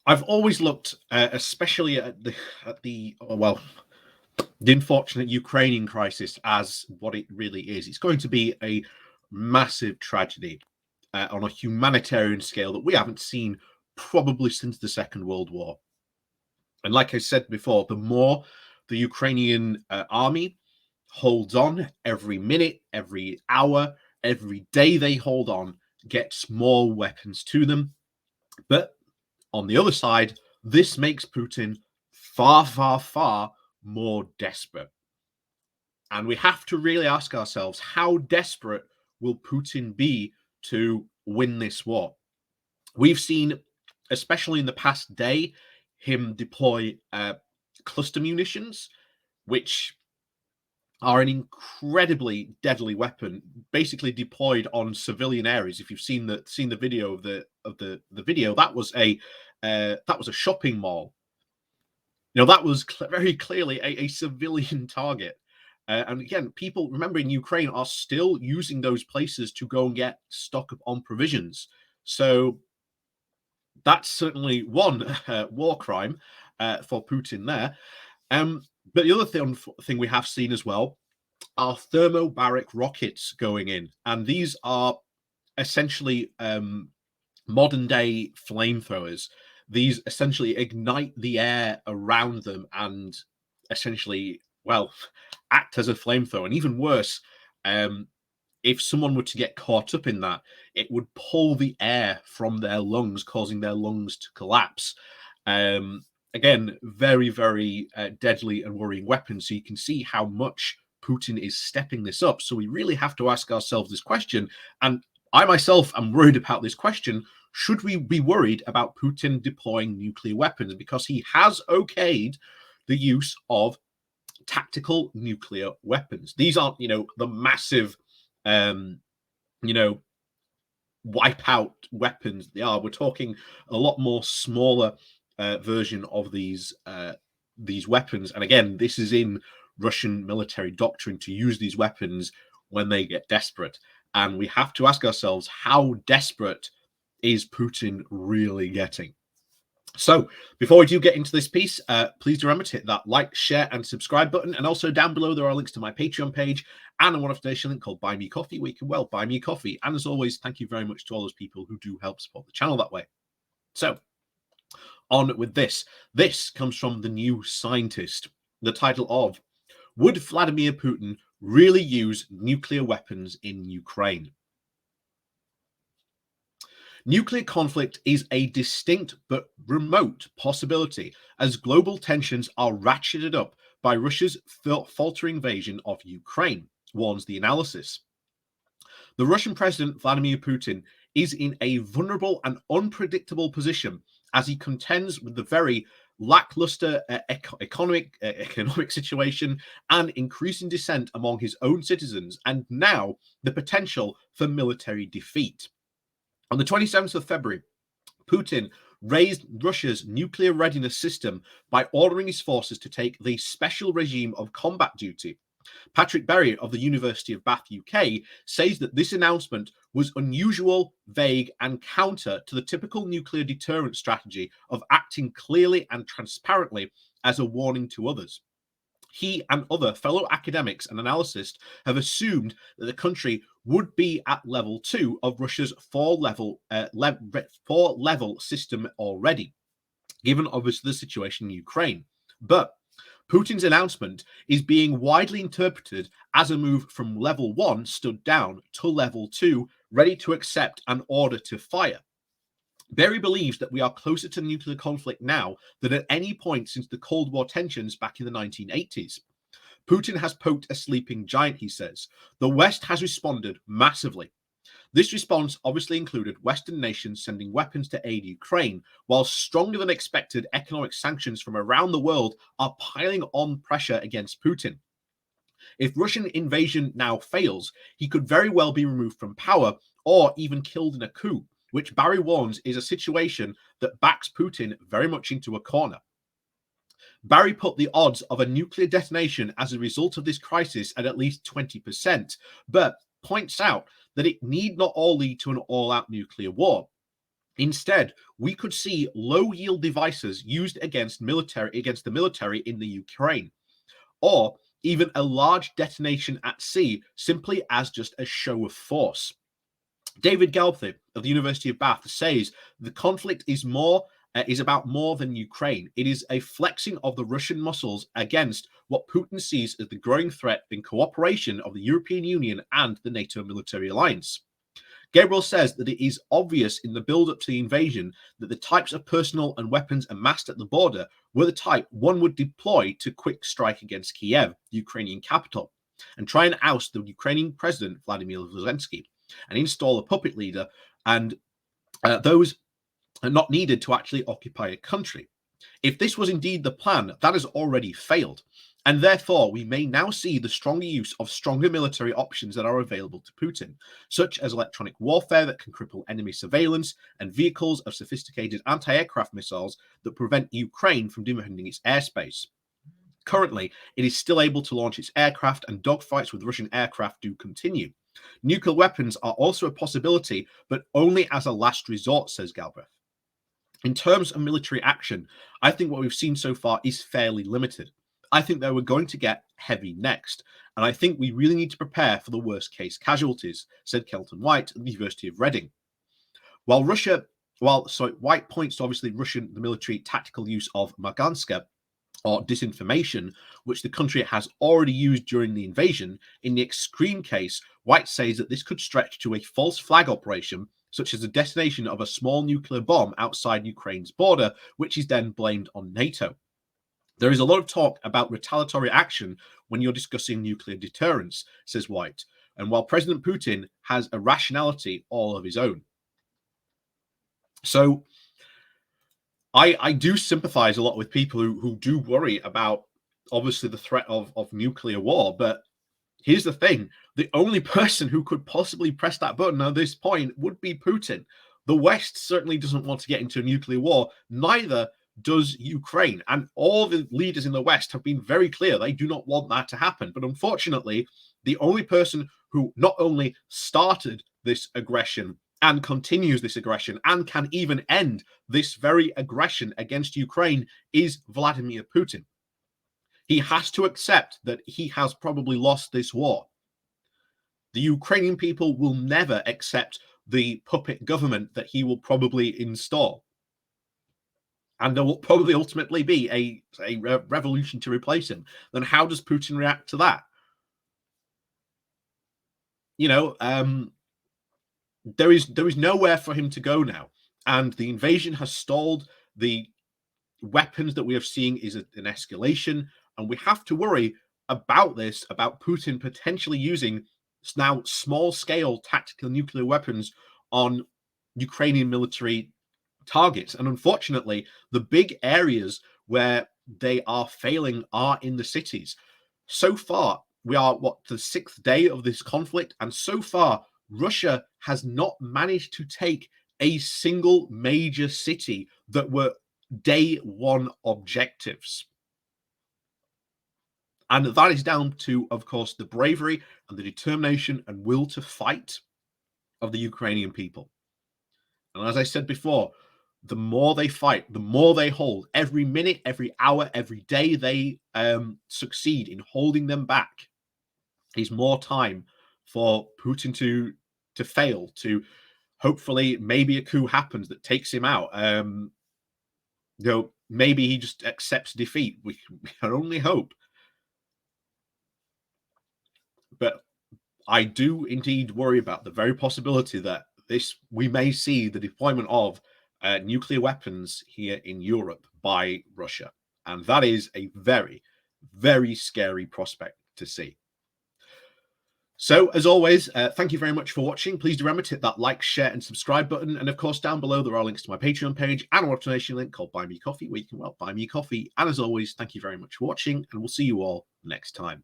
I've always looked, especially at the unfortunate Ukrainian crisis as what it really is. It's going to be a massive tragedy on a humanitarian scale that we haven't seen probably since the Second World War. And like I said before, the more the Ukrainian army holds on, every minute, every hour, every day they hold on, gets more weapons to them. But on the other side, this makes Putin far, far, far more desperate. And we have to really ask ourselves, how desperate will Putin be to win this war? We've seen, especially in the past day, him deploy cluster munitions, which are an incredibly deadly weapon, basically deployed on civilian areas. If you've seen the video of the video, that was a shopping mall. You know, that was very clearly a civilian target. And again, people, remember, in Ukraine are still using those places to go and get stock up on provisions. So that's certainly one war crime for Putin there. But the other thing we have seen as well are thermobaric rockets going in. And these are essentially modern day flamethrowers. These essentially ignite the air around them and essentially, well, act as a flamethrower. And even worse, if someone were to get caught up in that, it would pull the air from their lungs, causing their lungs to collapse. Again, very, very deadly and worrying weapon. So you can see how much Putin is stepping this up. So we really have to ask ourselves this question. And I myself am worried about this question. Should we be worried about Putin deploying nuclear weapons? Because he has okayed the use of tactical nuclear weapons. These aren't, the massive, wipeout weapons. We're talking a lot more smaller version of these weapons. And again, this is in Russian military doctrine to use these weapons when they get desperate. And we have to ask ourselves, how desperate is Putin really getting? So before we do get into this piece, please remember to hit that like, share, and subscribe button. And also down below, there are links to my Patreon page and a one-off donation link called Buy Me Coffee, where you can, buy me coffee. And as always, thank you very much to all those people who do help support the channel that way. So on with this. This comes from The New Scientist, the title of "Would Vladimir Putin Really Use Nuclear Weapons in Ukraine?" Nuclear conflict is a distinct but remote possibility as global tensions are ratcheted up by Russia's faltering invasion of Ukraine, warns the analysis. The Russian President Vladimir Putin is in a vulnerable and unpredictable position as he contends with the very lackluster economic situation and increasing dissent among his own citizens, and now the potential for military defeat. On the 27th of February, Putin raised Russia's nuclear readiness system by ordering his forces to take the special regime of combat duty. Patrick Berry of the University of Bath, UK, says that this announcement was unusual, vague, and counter to the typical nuclear deterrent strategy of acting clearly and transparently as a warning to others. He and other fellow academics and analysts have assumed that the country would be at level 2 of Russia's four-level system already, given obviously the situation in Ukraine. But Putin's announcement is being widely interpreted as a move from level 1, stood down, to level 2, ready to accept an order to fire. Berry believes that we are closer to nuclear conflict now than at any point since the Cold War tensions back in the 1980s. Putin has poked a sleeping giant, he says. The West has responded massively. This response obviously included Western nations sending weapons to aid Ukraine, while stronger than expected economic sanctions from around the world are piling on pressure against Putin. If Russian invasion now fails, he could very well be removed from power or even killed in a coup, which Barry warns is a situation that backs Putin very much into a corner. Barry put the odds of a nuclear detonation as a result of this crisis at least 20%, but points out that it need not all lead to an all-out nuclear war. Instead, we could see low-yield devices used against the military in the Ukraine, or even a large detonation at sea simply as just a show of force. David Galthy of the University of Bath says the conflict is about more than Ukraine. It is a flexing of the Russian muscles against what Putin sees as the growing threat in cooperation of the European Union and the NATO military alliance. Gabriel says that it is obvious in the build-up to the invasion that the types of personnel and weapons amassed at the border were the type one would deploy to quick strike against Kiev, the Ukrainian capital, and try and oust the Ukrainian president, Vladimir Zelensky, and install a puppet leader, and those are not needed to actually occupy a country. If this was indeed the plan, that has already failed. And therefore, we may now see the stronger use of stronger military options that are available to Putin, such as electronic warfare that can cripple enemy surveillance and vehicles of sophisticated anti-aircraft missiles that prevent Ukraine from defending its airspace. Currently, it is still able to launch its aircraft, and dogfights with Russian aircraft do continue. Nuclear weapons are also a possibility, but only as a last resort, says Galbraith. In terms of military action, I think what we've seen so far is fairly limited. I think that we're going to get heavy next, and I think we really need to prepare for the worst case casualties, said Kelton White at the University of Reading. White points to obviously the military tactical use of Maganska, or disinformation, which the country has already used during the invasion. In the extreme case, White says that this could stretch to a false flag operation, such as the detonation of a small nuclear bomb outside Ukraine's border, which is then blamed on NATO. There is a lot of talk about retaliatory action when you're discussing nuclear deterrence, says White, and while President Putin has a rationality all of his own. So I do sympathize a lot with people who do worry about, obviously, the threat of nuclear war. But here's the thing. The only person who could possibly press that button at this point would be Putin. The West certainly doesn't want to get into a nuclear war. Neither does Ukraine. And all the leaders in the West have been very clear they do not want that to happen. But unfortunately, the only person who not only started this aggression and continues this aggression and can even end this very aggression against Ukraine is Vladimir Putin. He has to accept that he has probably lost this war. The Ukrainian people will never accept the puppet government that he will probably install. And there will probably ultimately be a revolution to replace him. Then how does Putin react to that? There is nowhere for him to go now. And the invasion has stalled. The weapons that we have seen is an escalation. And we have to worry about this, about Putin potentially using now small-scale tactical nuclear weapons on Ukrainian military targets. And unfortunately, the big areas where they are failing are in the cities. So far, we are, the 6th day of this conflict, and so far, Russia has not managed to take a single major city that were day one objectives. And that is down to, of course, the bravery and the determination and will to fight of the Ukrainian people. And as I said before, the more they fight, the more they hold. Every minute, every hour, every day they succeed in holding them back is more time for Putin to fail, to hopefully maybe a coup happens that takes him out. Maybe he just accepts defeat. We can only hope. But I do indeed worry about the very possibility that we may see the deployment of nuclear weapons here in Europe by Russia. And that is a very, very scary prospect to see. So, as always, thank you very much for watching. Please do remember to hit that like, share, and subscribe button. And of course, down below, there are links to my Patreon page and a donation link called Buy Me Coffee, where you can buy me coffee. And as always, thank you very much for watching, and we'll see you all next time.